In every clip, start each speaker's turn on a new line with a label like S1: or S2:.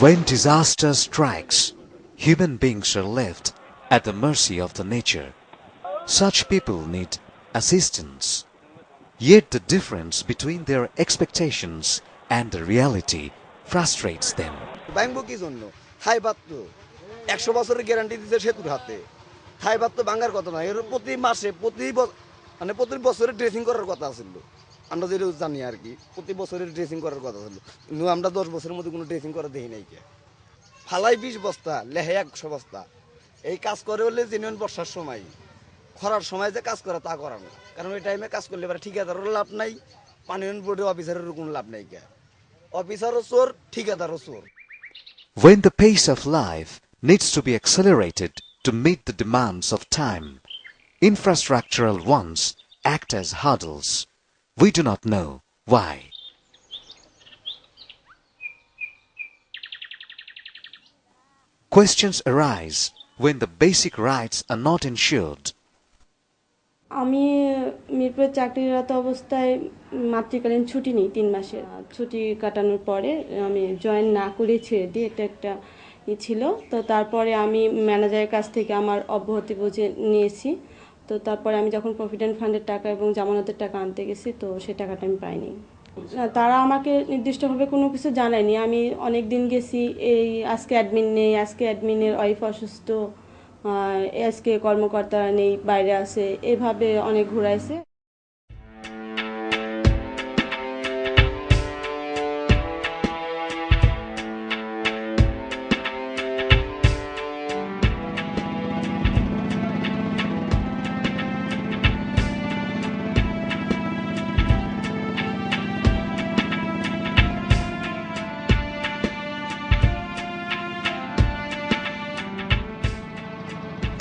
S1: When disaster strikes, human beings are left at the mercy of the nature. Such people need assistance. Yet the difference between their expectations and the reality frustrates them.
S2: ভাঙবো কি জন্য? থাই পাত্র 100 বছরের guarantee দিতে সেতুর হাতে। থাই পাত্র ভাঙার কথা না। এর প্রতি মাসে মানে প্রতি বছরে ড্রেসিং করার কথা ছিল। আমরা যেটা জানি আর কি প্রতি বছরের ড্রেসিং করার কথা ছিল। কিন্তু আমরা 10 বছরের মধ্যে কোনো ড্রেসিং করা দেখি নাই কে। ফালাই 20 বস্তা, লেহে 100 বস্তা। এই কাজ করে হলে জেনুইন বর্ষার সময়। খরার সময় যে কাজ করে তা করা না। কারণ ওই টাইমে কাজ করলে এবার ঠিকাদারেরও লাভ নাই, পানি উন্নয়ন বোর্ডের অফিসারেরও কোনো লাভ নাই কে। অফিসারও চোর, ঠিকাদারও চোর।
S1: When the pace of life needs to be accelerated to meet the demands of time, infrastructural ones act as hurdles. We do not know why. Questions arise when the basic rights are not ensured.
S3: আমি মিরপুরে চাকরিরত অবস্থায় মাতৃকালীন ছুটি নিই 3 মাসের। ছুটি কাটানোর পরে আমি জয়েন না করে ছেড়ে দিই, এটা একটা ছিল। তো তারপরে আমি ম্যানেজারের কাছ থেকে আমার অব্যাহতি বুঝে নিয়েছি। তো তারপরে আমি যখন প্রভিডেন্ট ফান্ডের টাকা এবং জামানতের টাকা আনতে গেছি, তো সেই টাকাটা আমি পাইনি। তারা আমাকে নির্দিষ্টভাবে কোনো কিছু জানায়নি। আমি অনেক দিন গেছি, এই আজকে অ্যাডমিন নেই, আজকে অ্যাডমিনের ওয়াইফ অসুস্থ, আজকে কর্মকর্তারা নেই, বাইরে আছে, এভাবে অনেক ঘুরাইছে।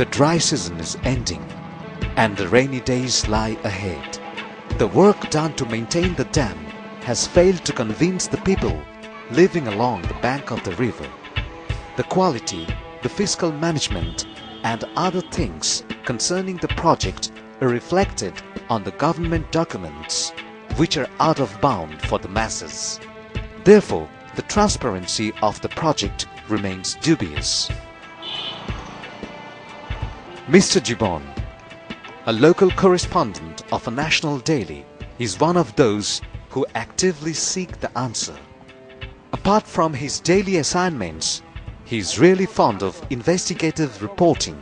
S1: The dry season is ending and the rainy days lie ahead. The work done to maintain the dam has failed to convince the people living along the bank of the river. The quality, the fiscal management and other things concerning the project are reflected on the government documents, which are out of bound for the masses. Therefore, the transparency of the project remains dubious. Mr. Gibbon, a local correspondent of a national daily, is one of those who actively seek the answer. Apart from his daily assignments, he is really fond of investigative reporting.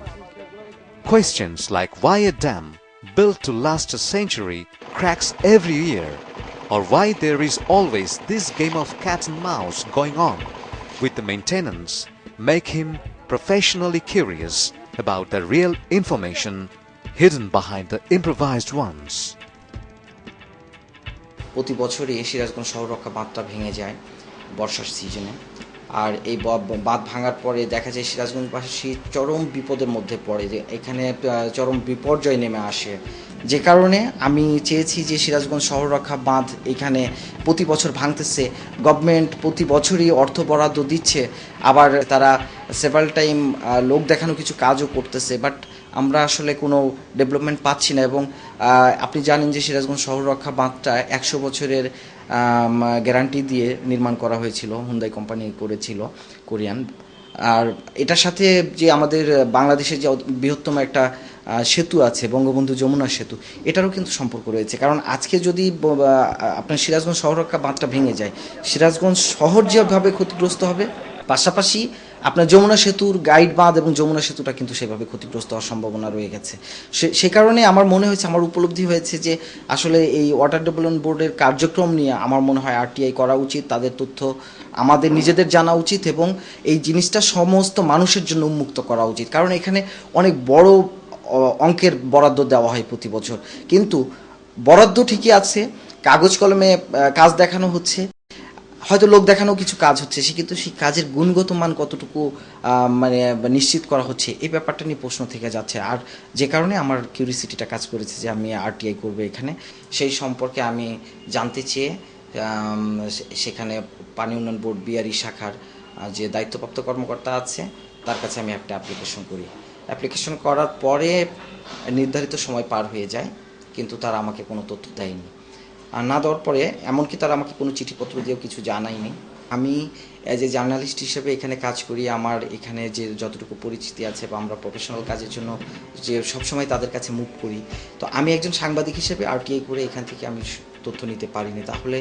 S1: Questions like why a dam built to last a century cracks every year, or why there is always this game of cat and mouse going on with the maintenance, make him professionally curious about the real information hidden behind the improvised ones.
S4: প্রতি বছরই সিরাজগঞ্জ শহর রক্ষা বাঁধটা ভেঙে যায় বর্ষার সিজনে। আর এই বাঁধ ভাঙার পরে দেখা যায় সিরাজগঞ্জবাসী চরম বিপদের মধ্যে পড়ে, যে এখানে চরম বিপর্যয় নেমে আসে। যে কারণে আমি চেয়েছি যে সিরাজগঞ্জ শহর রক্ষা বাঁধ এখানে প্রতি বছর ভাঙতেছে, গভর্নমেন্ট প্রতি বছরই অর্থ বরাদ্দ দিচ্ছে, আবার তারা সেভারাল টাইম লোক দেখানো কিছু কাজও করতেছে, বাট আমরা আসলে কোনো ডেভেলপমেন্ট পাচ্ছি না। এবং আপনি জানেন যে সিরাজগঞ্জ শহর রক্ষা বাঁধটা 100 বছরের গ্যারান্টি দিয়ে নির্মাণ করা হয়েছিল, হুন্দাই কোম্পানি করেছিল, কোরিয়ান। আর এটার সাথে যে আমাদের বাংলাদেশের যে বৃহত্তম একটা সেতু আছে, বঙ্গবন্ধু যমুনা সেতু, এটারও কিন্তু সম্পর্ক রয়েছে। কারণ আজকে যদি আপনার সিরাজগঞ্জ শহর রক্ষা বাঁধটা ভেঙে যায়, সিরাজগঞ্জ শহর যেভাবে ক্ষতিগ্রস্ত হবে, পাশাপাশি আপনার যমুনা সেতুর গাইড বাঁধ এবং যমুনা সেতুটা কিন্তু সেভাবে ক্ষতিগ্রস্ত হওয়ার সম্ভাবনা রয়ে গেছে। সে কারণে আমার মনে হয়েছে, আমার উপলব্ধি হয়েছে যে আসলে এই ওয়াটার ডেভেলপমেন্ট বোর্ডের কার্যক্রম নিয়ে আমার মনে হয় আরটিআই করা উচিত, তাদের তথ্য আমাদের নিজেদের জানা উচিত এবং এই জিনিসটা সমস্ত মানুষের জন্য উন্মুক্ত করা উচিত। কারণ এখানে অনেক বড় অঙ্কের বরাদ্দ দেওয়া হয় প্রতি বছর, কিন্তু বরাদ্দ ঠিকই আছে, কাগজ কলমে কাজ দেখানো হচ্ছে, হয়তো লোক দেখানো কিছু কাজ হচ্ছে, সে কিন্তু সেই কাজের গুণগত মান কতটুকু মানে নিশ্চিত করা হচ্ছে, এই ব্যাপারটা নিয়ে প্রশ্ন থেকে যাচ্ছে। আর যে কারণে আমার কিউরিসিটিটা কাজ করেছে যে আমি আরটিআই করবো এখানে, সেই সম্পর্কে আমি জানতে চেয়ে সেখানে পানি উন্নয়ন বোর্ড বিআরই শাখার যে দায়িত্বপ্রাপ্ত কর্মকর্তা আছে তার কাছে আমি একটা অ্যাপ্লিকেশন করি। অ্যাপ্লিকেশন করার পরে নির্ধারিত সময় পার হয়ে যায়, কিন্তু তারা আমাকে কোনো তথ্য দেয়নি। আর না দেওয়ার পরে এমনকি তারা আমাকে কোনো চিঠিপত্র দিয়েও কিছু জানায়নি। আমি অ্যাজ এ জার্নালিস্ট হিসেবে এখানে কাজ করি। আমার এখানে যে যতটুকু পরিচিতি আছে বা আমরা প্রফেশনাল কাজের জন্য যে সবসময় তাদের কাছে মুভ করি, তো আমি একজন সাংবাদিক হিসেবে আরটিআই করে এখান থেকে আমি তথ্য নিতে পারিনি। তাহলে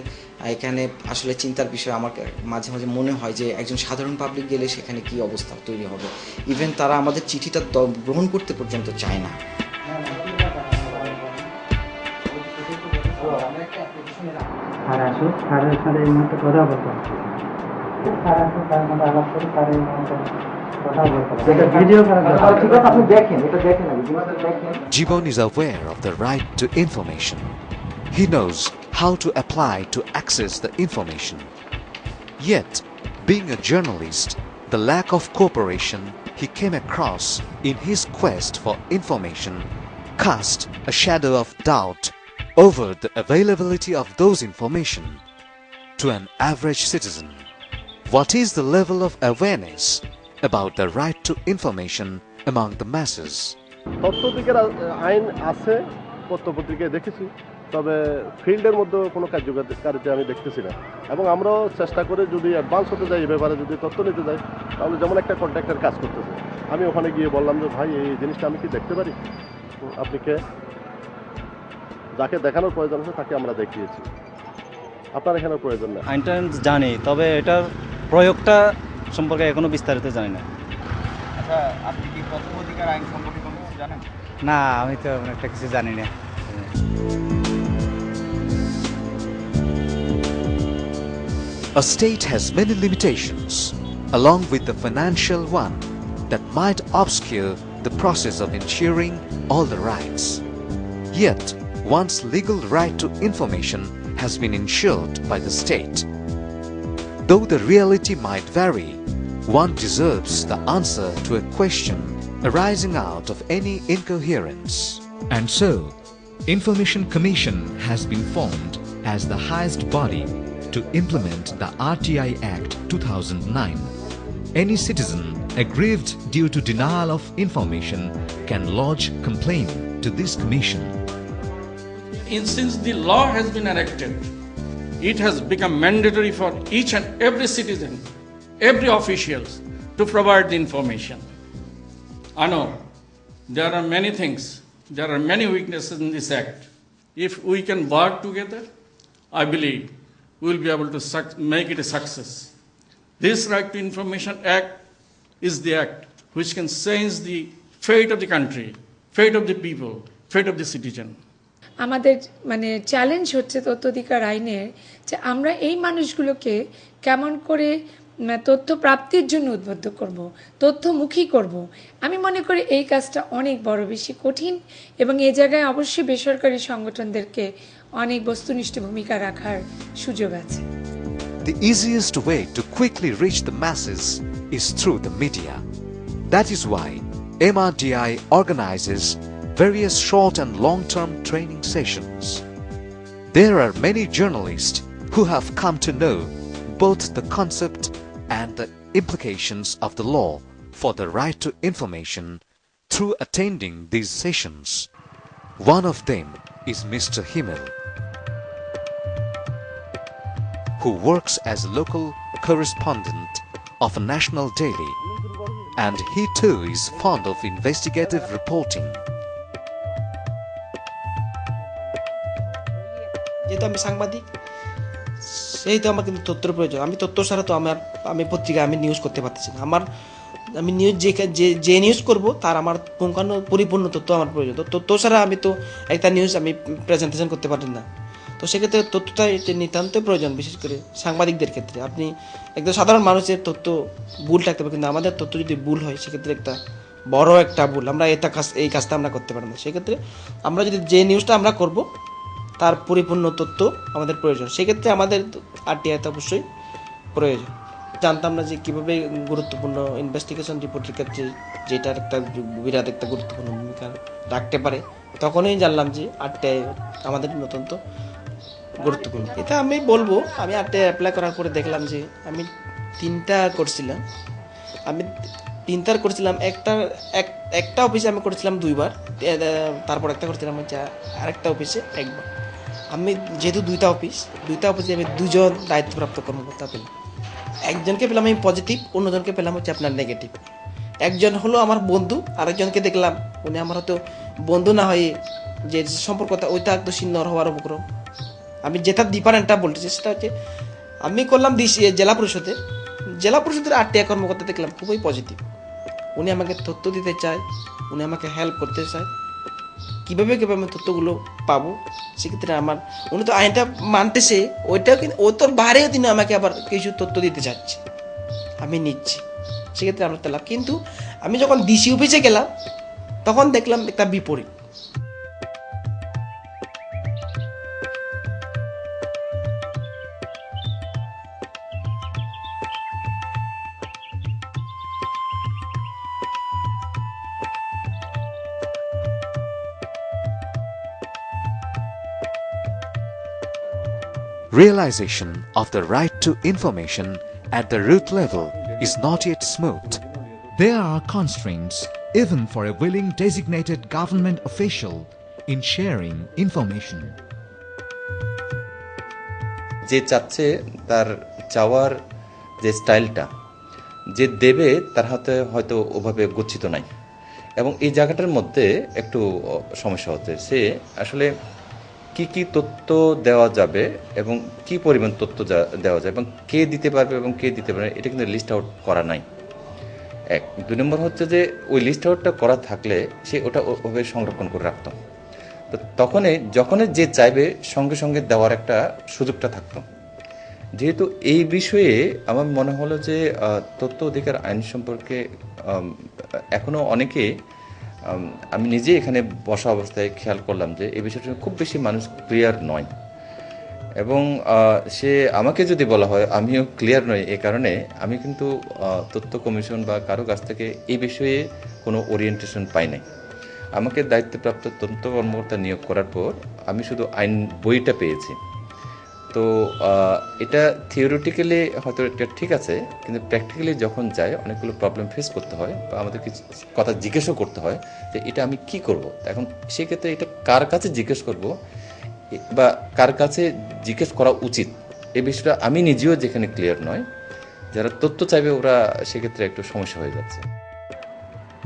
S4: এখানে আসলে চিন্তার বিষয় আমার মাঝে মাঝে মনে হয় যে একজন সাধারণ পাবলিক গেলে সেখানে কী অবস্থা তৈরি হবে। ইভেন তারা আমাদের চিঠিটা গ্রহণ করতে পর্যন্ত চায় না।
S5: স্যার আসুক, স্যারের সাথে এই মুহূর্তে কথা বলতে হবে। স্যার আসুক, তার মধ্যে আলাপ করে স্যার এই মুহূর্তে কথা বলতে হবে। এটা ভিডিও করার দরকার। ঠিক আছে, আপনি দেখেন, এটা দেখেন আগে, জিনিসটা দেখেন।
S1: Jibon is aware of the right to information. He knows how to apply to access the information. Yet, being a journalist, the lack of cooperation he came across in his quest for information cast a shadow of doubt over the availability of those information to an average citizen. What is the level of awareness about the right to information among the masses?
S6: তথ্য অধিকার আইন আছে, পত্রপত্রিকায় দেখেছি, তবে ফিল্ডের মধ্যে কোনো কার্যকারিতা আমি দেখতেছি না। এবং আমরাও চেষ্টা করে যদি অ্যাডভান্স হতে যাই, এ ব্যাপারে যদি তথ্য নিতে যাই, তাহলে যেমন একটা কন্ট্রাক্টর কাজ করতেছে, আমি ওখানে গিয়ে বললাম যে ভাই এই জিনিসটা আমি কি দেখতে পারি, আপনি কে? যাকে দেখানোর প্রয়োজন আছে তাকে আমরা দেখিয়েছি, আপনার এখানে প্রয়োজন না।
S7: আইনটা জানি, তবে এটার প্রয়োগটা সম্পর্কে এখনো বিস্তারিত জানি না।
S8: আচ্ছা, আপনি কি তথ্য অধিকার আইন সম্পর্কে কোনো কিছু জানেন?
S7: না, আমি তো একটা কিছু জানি না।
S1: A state has many limitations, along with the financial one, that might obscure the process of ensuring all the rights. Yet, one's legal right to information has been ensured by the state. Though the reality might vary, one deserves the answer to a question arising out of any incoherence. And so, Information Commission has been formed as the highest body to implement the RTI Act 2009. Any citizen aggrieved due to denial of information can lodge complaint to this commission.
S9: Since the law has been enacted, it has become mandatory for each and every citizen, every official to provide the information. I know there are many things, there are many weaknesses in this act. If we can work together, I believe we will be able to make it a success. This Right to Information Act is the act which can change the fate of the country, fate of the people, fate of the citizen.
S10: আমাদের challenge হচ্ছে তথ্য অধিকার আইনের যে আমরা এই মানুষগুলোকে কেমন করে তথ্য প্রাপ্তির জন্য উদ্বুদ্ধ করব, তথ্যমুখী করব। আমি মনে করি এই কাজটা অনেক বড় বেশি কঠিন এবং এই জায়গায় অবশ্যই বেসরকারি সংগঠনদেরকে অনেক বস্তুনিষ্ঠ ভূমিকা রাখার সুযোগ আছে।
S1: The easiest way to quickly reach the masses is through the media. That is why MRDI organizes various short and long-term training sessions. There are many journalists who have come to know both the concept and the implications of the law for the right to information through attending these sessions. One of them is Mr. Himmel, who works as a local correspondent of a national daily, and he too is fond of investigative reporting.
S4: যেহেতু আমি সাংবাদিক, সেই তো আমার কিন্তু তথ্যের প্রয়োজন। আমি তথ্য ছাড়া তো আমি পত্রিকায় আমি নিউজ করতে পারতেছি না। আমি নিউজ যে নিউজ করব তার আমার পরিপূর্ণ তথ্য আমার প্রয়োজন। তো তথ্য ছাড়া আমি তো একটা নিউজ আমি প্রেজেন্টেশন করতে পারি না। তো সেক্ষেত্রে তথ্যটা নিতান্ত প্রয়োজন, বিশেষ করে সাংবাদিকদের ক্ষেত্রে। আপনি একদম সাধারণ মানুষের তথ্য ভুল থাকতে পারে, কিন্তু আমাদের তথ্য যদি ভুল হয় সেক্ষেত্রে একটা বড় একটা ভুল, আমরা এই কাজটা আমরা করতে পারি না। সেক্ষেত্রে আমরা যদি যে নিউজটা আমরা করব তার পরিপূর্ণ তথ্য আমাদের প্রয়োজন। সেক্ষেত্রে আমাদের আরটিআই অবশ্যই প্রয়োজন। জানতাম না যে কীভাবে গুরুত্বপূর্ণ ইনভেস্টিগেশন রিপোর্টের ক্ষেত্রে যেটার একটা বিরাট একটা গুরুত্বপূর্ণ ভূমিকা রাখতে পারে, তখনই জানলাম যে আরটিআই আমাদের অত্যন্ত গুরুত্বপূর্ণ। এটা আমি বলবো, আমি আরটিআই অ্যাপ্লাই করার পরে দেখলাম যে আমি তিনটা করছিলাম। একটা অফিসে আমি করেছিলাম 2 বার, তারপর একটা করছিলাম হচ্ছে আরেকটা অফিসে 1 বার। আমি যেহেতু দুইটা অফিসে আমি 2 জন দায়িত্বপ্রাপ্ত কর্মকর্তা পেলাম।
S11: একজনকে পেলাম আমি পজিটিভ, অন্যজনকে পেলাম হচ্ছে আপনার নেগেটিভ। একজন হলো আমার বন্ধু, আরেকজনকে দেখলাম উনি আমার হয়তো বন্ধু না হয়ে যে সম্পর্কটা ওইটা একটু সিনিয়র হওয়ার উপক্রম। আমি যেটা ডিফারেন্টটা বলতেছি সেটা হচ্ছে আমি করলাম জেলা পরিষদের আরটিআই কর্মকর্তা দেখলাম খুবই পজিটিভ। উনি আমাকে তথ্য দিতে চায়, উনি আমাকে হেল্প করতে চায়, কীভাবে আমি তথ্যগুলো পাবো। সেক্ষেত্রে উনি তো আইনটা মানতেছে, ওইটাও কিন্তু ও তোর বাইরেও তিনি আমাকে আবার কিছু তথ্য দিতে চাচ্ছে, আমি নিচ্ছি, সেক্ষেত্রে আমরা পেলাম। কিন্তু আমি যখন ডিসি অফিসে গেলাম তখন দেখলাম একটা বিপরীত।
S1: Realization of the right to information at the root level is not yet smooth.
S12: There are constraints even for a willing designated government official in sharing information.
S13: যে চাচ্ছে তার চাওয়ার যে স্টাইলটা যে দেবে তার হাতে হয়তো ওভাবে গচ্ছিত নাই, এবং এই জায়গাটার মধ্যে একটু সমস্যা হচ্ছে। সে আসলে কি কি তথ্য দেওয়া যাবে এবং কি পরিমাণ তথ্য দেওয়া যায় এবং কে দিতে পারবে এবং কে দিতে পারবে, এটা কিন্তু লিস্ট আউট করা নাই। এক, দুই নম্বর হচ্ছে যে ওই লিস্ট আউটটা করা থাকলে সে ওটা ওভাবে সংরক্ষণ করে রাখত, তো যখনই যে চাইবে সঙ্গে সঙ্গে দেওয়ার একটা সুযোগটা থাকতো। যেহেতু এই বিষয়ে আমার মনে হলো যে তথ্য অধিকার আইন সম্পর্কে এখনও অনেকে, আমি নিজে এখানে বসা অবস্থায় খেয়াল করলাম যে এই বিষয়টা খুব বেশি মানুষ ক্লিয়ার নয়, এবং সে আমাকে যদি বলা হয় আমিও ক্লিয়ার নই। এ কারণে আমি কিন্তু তথ্য কমিশন বা কারো কাছ থেকে এই বিষয়ে কোনো ওরিয়েন্টেশন পাই নাই। আমাকে দায়িত্বপ্রাপ্ত তথ্য কর্মকর্তা নিয়োগ করার পর আমি শুধু আইন বইটা পেয়েছি। তো এটা থিওরিটিক্যালি হয়তো এটা ঠিক আছে, কিন্তু প্র্যাকটিক্যালি যখন যায় অনেকগুলো প্রবলেম ফেস করতে হয় বা আমাদের কিছু কথা জিজ্ঞেসও করতে হয় যে এটা আমি কি করব। এখন সেক্ষেত্রে এটা কার কাছে জিজ্ঞেস করব বা কার কাছে জিজ্ঞেস করা উচিত, এই বিষয়টা আমি নিজেও যেখানে ক্লিয়ার নয়, যারা তথ্য চাইবে ওরা সেক্ষেত্রে একটু সমস্যা হয়ে যাচ্ছে।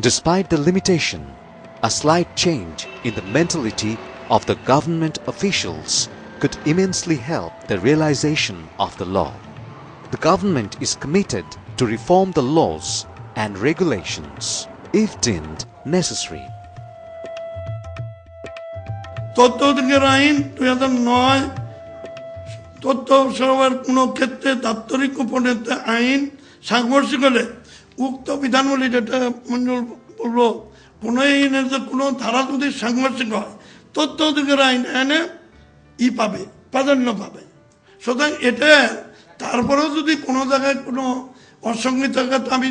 S1: Despite the limitation, a slight change in the mentality of the government officials could immensely help the realization of the law. The government is committed to reform the laws and regulations if deemed necessary.
S14: তথ্য অধিকার আইন 2009 তথ্য সরবরাহের কোনো ক্ষেত্রে দাপ্তরিক উপনীত আইন সাংঘর্ষিক হলে উক্ত বিধানবলী, যেটা মঞ্জুর বললো, কোনো আইনের যে কোনো ধারা যদি সাংঘর্ষিক হয় তথ্য অধিকার আইন এনে পাবে, প্রাধান্য পাবে। সুতরাং এটা তারপরেও যদি কোনো জায়গায় কোনো অসঙ্গতি থাকে, আমি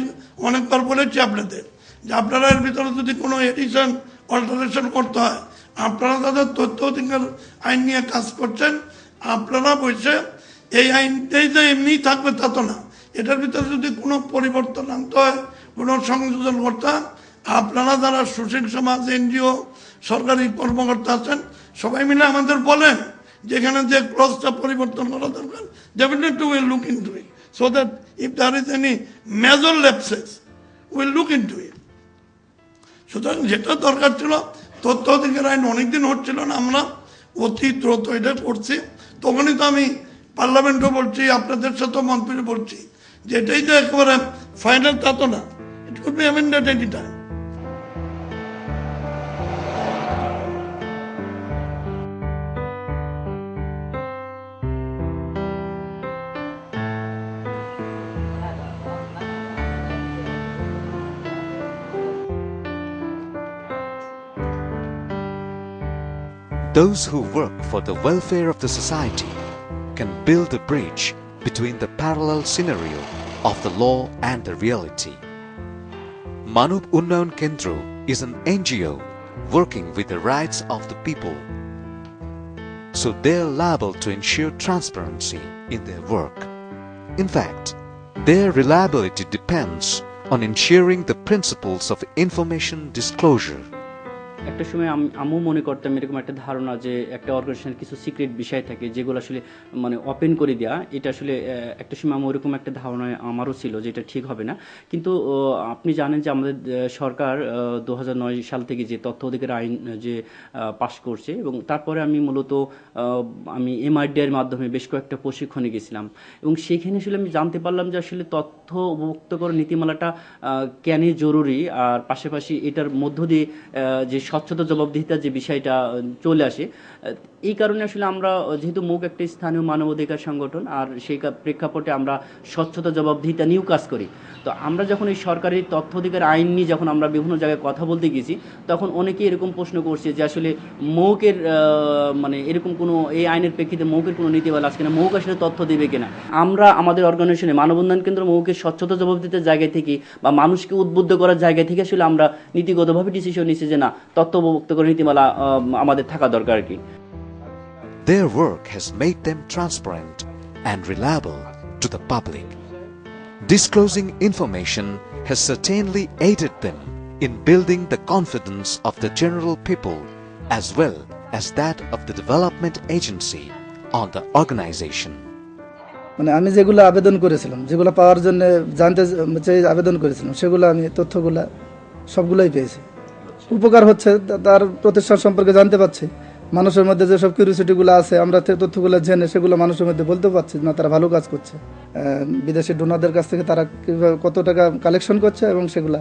S14: অনেকবার বলেছি আপনাদের যে আপনারা এর ভিতরে যদি কোনো এডিশন অল্টারেশন করতে হয়, আপনারা যাদের তথ্য অধিকার আইন নিয়ে কাজ করছেন আপনারা বসে এই আইনটাই যে এমনিই থাকবে তা তো না, এটার ভিতরে যদি কোনো পরিবর্তন আনতে হয়, কোনো সংযোজন করতে হয়, আপনারা যারা সুশীল সমাজ, এনজিও, সরকারি কর্মকর্তা আছেন সবাই মিলে আমাদের বলেন যেখানে যে ক্লজটা পরিবর্তন করা দরকার, definitely we'll look into it so that if there is any major lapses we'll look into it. সুতরাং যেটা দরকার ছিল, তথ্য অধিকার আইন অনেকদিন হচ্ছিল না, আমরা অতি দ্রুত এটা করছি। তখনই তো আমি পার্লামেন্টও বলছি, আপনাদের সাথেও মন্ত্রী বলছি যে এটাই তো একেবারে ফাইনাল তা তো না, it could be amended any time.
S1: Those who work for the welfare of the society can build a bridge between the parallel scenario of the law and the reality. Manav Unnayan Kendra is an NGO working with the rights of the people, so they are liable to ensure transparency in their work. In fact, their reliability depends on ensuring the principles of information disclosure.
S15: একটা সময় আমিও মনে করতাম এরকম একটা ধারণা যে একটা অর্গানাইজেশনের কিছু সিক্রেট বিষয় থাকে যেগুলো আসলে মানে ওপেন করে দেওয়া, এটা আসলে একটা সময় আমার ওরকম একটা ধারণা আমারও ছিল যে এটা ঠিক হবে না। কিন্তু আপনি জানেন যে আমাদের সরকার 2009 সাল থেকে যে তথ্য অধিকার আইন যে পাশ করছে, এবং তারপরে আমি মূলত আমি MRDA-এর মাধ্যমে বেশ কয়েকটা প্রশিক্ষণে গেছিলাম, এবং সেখানে আসলে আমি জানতে পারলাম যে আসলে তথ্য অবমুক্তকরণ নীতিমালাটা কেন জরুরি, আর পাশাপাশি এটার মধ্য দিয়ে যে স্বচ্ছতা জবাবদিহিতার যে বিষয়টা চলে আসে। এই কারণে আসলে আমরা যেহেতু মুখ একটা স্থানীয় মানবাধিকার সংগঠন, আর সেই প্রেক্ষাপটে আমরা স্বচ্ছতা জবাবদিহিতা নিয়েও কাজ করি। তো আমরা যখন এই সরকারি তথ্য অধিকার আইন নিয়ে যখন আমরা বিভিন্ন জায়গায় কথা বলতে গেছি, তখন অনেকেই এরকম প্রশ্ন করছে যে আসলে মৌকের মানে এরকম কোনো এই আইনের প্রেক্ষিতে মৌকের কোনো নীতিমালা আছে কিনা, মৌক আসলে তথ্য দেবে কিনা। আমরা আমাদের অর্গানাইজেশনে মানব উন্নয়ন কেন্দ্র মৌকের স্বচ্ছতা জবাবদিহিতার জায়গা থেকে বা মানুষকে উদ্বুদ্ধ করার জায়গা থেকে আসলে আমরা নীতিগতভাবে ডিসিশন নিচ্ছি যে না, তথ্য অবমুক্তকরণ নীতিমালা আমাদের থাকা দরকার আর কি।
S1: Their work has made them transparent and reliable to the public. Disclosing information has certainly aided them in building the confidence of the general people as well as that of the development agency on the organization.
S5: মানে আমি যেগুলো আবেদন করেছিলাম, যেগুলো পাওয়ার জন্য জানতে চাই আবেদন করেছিলাম, সেগুলো আমি তথ্যগুলো সবগুলোই পেয়েছি। উপকার হচ্ছে, তার প্রতিষ্ঠান সম্পর্কে জানতে পারছি, মানুষের মধ্যে যেসব কিউরিওসিটিগুলো আছে আমরা তথ্যগুলো জেনে সেগুলো মানুষের মধ্যে বলতে পারছি না তারা ভালো কাজ করছে। বিদেশি ডোনারদের কাছ থেকে তারা কীভাবে কত টাকা কালেকশন করছে এবং সেগুলো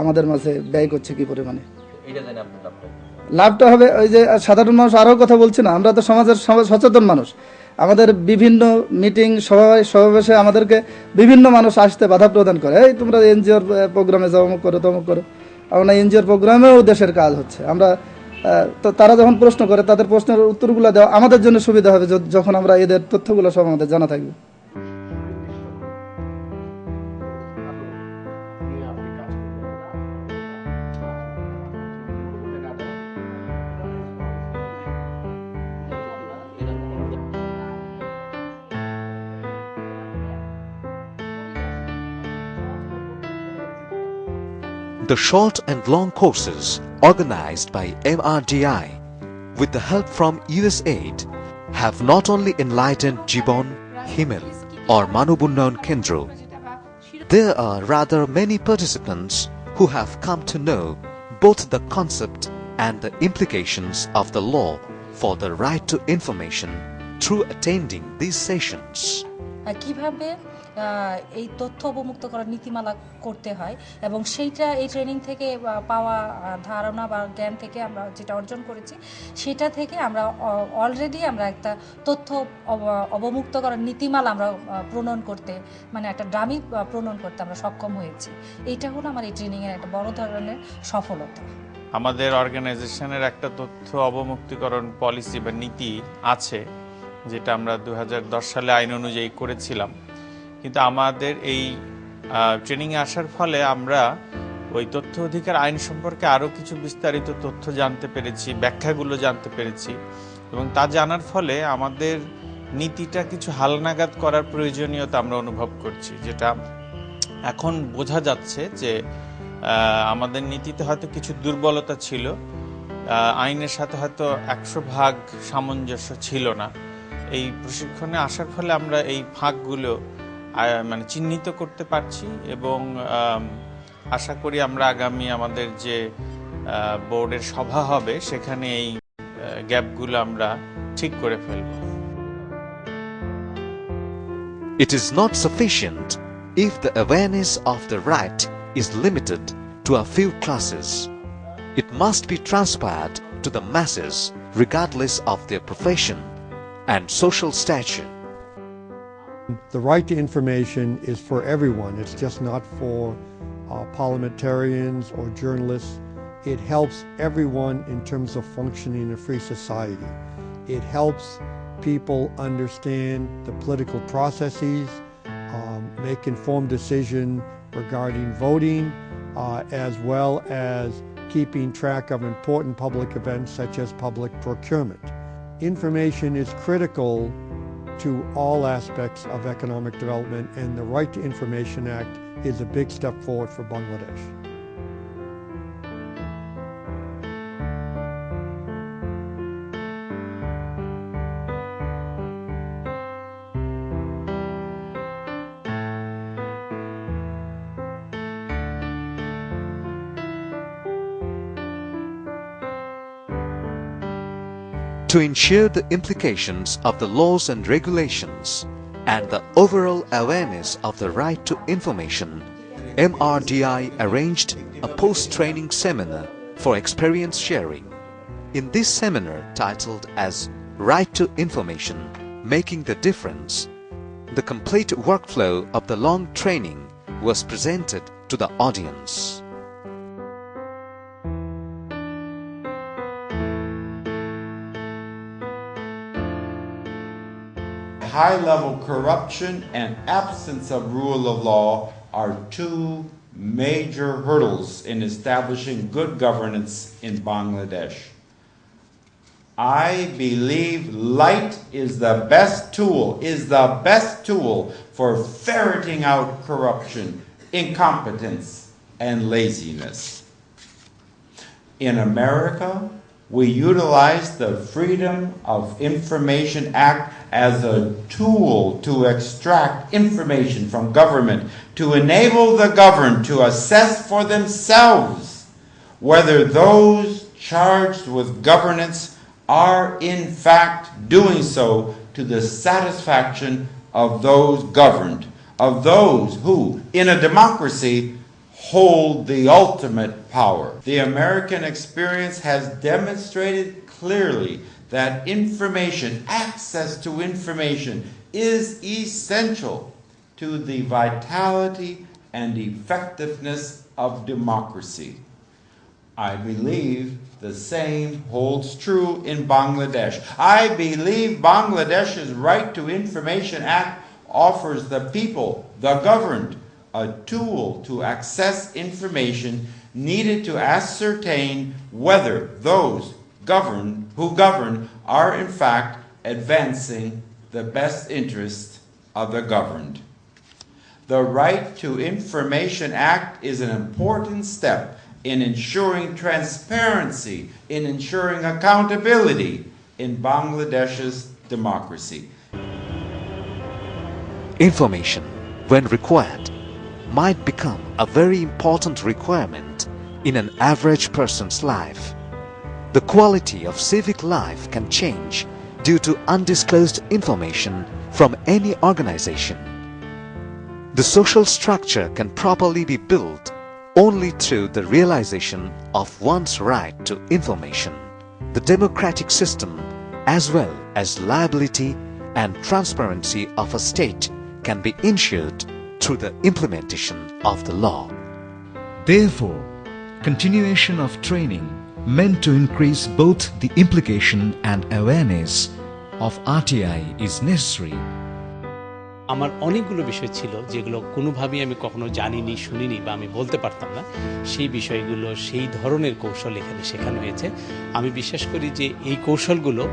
S5: আমাদের মাঝে ব্যয় করছে কী পরিমাণে। লাভটা হবে ওই যে সাধারণ মানুষ, আরও কথা বলছি না, আমরা তো সমাজের সচেতন মানুষ। আমাদের বিভিন্ন মিটিং সমাবেশে আমাদেরকে বিভিন্ন মানুষ আসতে বাধা প্রদান করে, এই তোমরা এনজিওর প্রোগ্রামে যাও, অমুক করো তমুক করো। আমরা এনজিওর প্রোগ্রামেও দেশের কাজ হচ্ছে, আমরা তো তারা যখন প্রশ্ন করে তাদের প্রশ্নের উত্তরগুলো দেওয়া আমাদের জন্য সুবিধা হবে যখন আমরা এদের তথ্যগুলো সব আমাদের জানা থাকবে।
S1: The short and long courses organized by MRDI with the help from USAID have not only enlightened Jibon, Himel or Manav Unnayan Kendra. There are rather many participants who have come to know both the concept and the implications of the law for the right to information through attending these sessions.
S16: কিভাবে এই তথ্য অবমুক্ত করার নীতিমালা করতে হয় এবং সেইটা এই ট্রেনিং থেকে পাওয়া ধারণা বা জ্ঞান থেকে আমরা যেটা অর্জন করেছি সেটা থেকে আমরা অলরেডি আমরা একটা তথ্য অবমুক্ত করার নীতিমালা আমরা প্রণয়ন করতে, মানে একটা ডামি প্রণয়ন করতে আমরা সক্ষম হয়েছি। এইটা হলো আমার এই ট্রেনিংয়ের একটা বড় ধরনের সফলতা।
S17: আমাদের অর্গানাইজেশনের একটা তথ্য অবমুক্তিকরণ পলিসি বা নীতি আছে, যেটা আমরা 2010 সালে আইন অনুযায়ী করেছিলাম। কিন্তু আমাদের এই ট্রেনিংয়ে আসার ফলে আমরা ওই তথ্য অধিকার আইন সম্পর্কে আরও কিছু বিস্তারিত তথ্য জানতে পেরেছি, ব্যাখ্যাগুলো জানতে পেরেছি, এবং তা জানার ফলে আমাদের নীতিটা কিছু হালনাগাদ করার প্রয়োজনীয়তা আমরা অনুভব করছি, যেটা এখন বোঝা যাচ্ছে যে আমাদের নীতিতে হয়তো কিছু দুর্বলতা ছিল, আইনের সাথে হয়তো 100% সামঞ্জস্য ছিল না। এই প্রশিক্ষণে আসার ফলে আমরা এই ফাঁকগুলো মানে চিহ্নিত করতে পারছি, এবং আশা করি আমরা আগামী আমাদের যে বোর্ডের সভা হবে সেখানে এই গ্যাপগুলো আমরা ঠিক করে ফেলব।
S1: It is not sufficient if the awareness of the right is limited to a few classes. It must be transpired to the masses regardless of their profession and social stature.
S18: The right to information is for everyone. It's just not for parliamentarians or journalists. It helps everyone in terms of functioning in a free society. It helps people understand the political processes, make informed decision regarding voting, as well as keeping track of important public events such as public procurement. Information is critical to all aspects of economic development, and the Right to Information Act is a big step forward for Bangladesh.
S1: To ensure the implications of the laws and regulations and the overall awareness of the right to information, MRDI arranged a post-training seminar for experience sharing. In this seminar, titled as Right to Information, Making the Difference, the complete workflow of the long training was presented to the audience.
S19: High-level corruption and absence of rule of law are two major hurdles in establishing good governance in Bangladesh. I believe light is the best tool for ferreting out corruption, incompetence, and laziness. In America, we utilize the Freedom of Information Act as a tool to extract information from government, to enable the governed to assess for themselves whether those charged with governance are in fact doing so to the satisfaction of those governed, of those who, in a democracy, hold the ultimate power. The American experience has demonstrated clearly that information, access to information, is essential to the vitality and effectiveness of democracy. I believe the same holds true in Bangladesh. I believe Bangladesh's Right to Information Act offers the people, the governed, a tool to access information needed to ascertain whether those who govern are in fact advancing the best interest of the governed. The Right to Information Act is an important step in ensuring transparency, in ensuring accountability in Bangladesh's democracy.
S1: Information, when required, might become a very important requirement in an average person's life. The quality of civic life can change due to undisclosed information from any organization. The social structure can properly be built only through the realization of one's right to information. The democratic system, as well as liability and transparency of a state, can be ensured through the implementation of the law.
S12: Therefore, continuation of training meant to increase both the implication and awareness of RTI is necessary.
S20: আমার অনেকগুলো বিষয় ছিল যেগুলো কোনোভাবেই আমি কখনো জানিনি, শুনিনি বা আমি বলতে পারতাম না। সেই বিষয়গুলো, সেই ধরনের কৌশল এখানে শেখানো হয়েছে। আমি বিশ্বাস করি যে এই কৌশলগুলো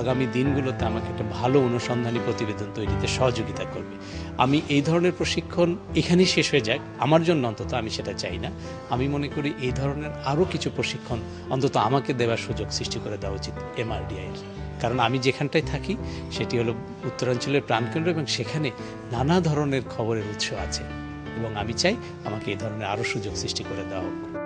S20: আগামী দিনগুলোতে আমাকে একটা ভালো অনুসন্ধানী প্রতিবেদন তৈরিতে সহযোগিতা করবে। আমি এই ধরনের প্রশিক্ষণ এখানেই শেষ হয়ে যাক, আমার জন্য অন্তত আমি সেটা চাই না। আমি মনে করি এই ধরনের আরও কিছু প্রশিক্ষণ অন্তত আমাকে দেওয়ার সুযোগ সৃষ্টি করে দেওয়া উচিত MRDI-এর। কারণ আমি যেখানটায় থাকি সেটি হলো উত্তরাঞ্চলের প্রাণকেন্দ্র এবং সেখানে নানা ধরনের খবরের উৎস আছে এবং আমি চাই আমাকে এই ধরনের আরও সুযোগ সৃষ্টি করে দেওয়া হোক।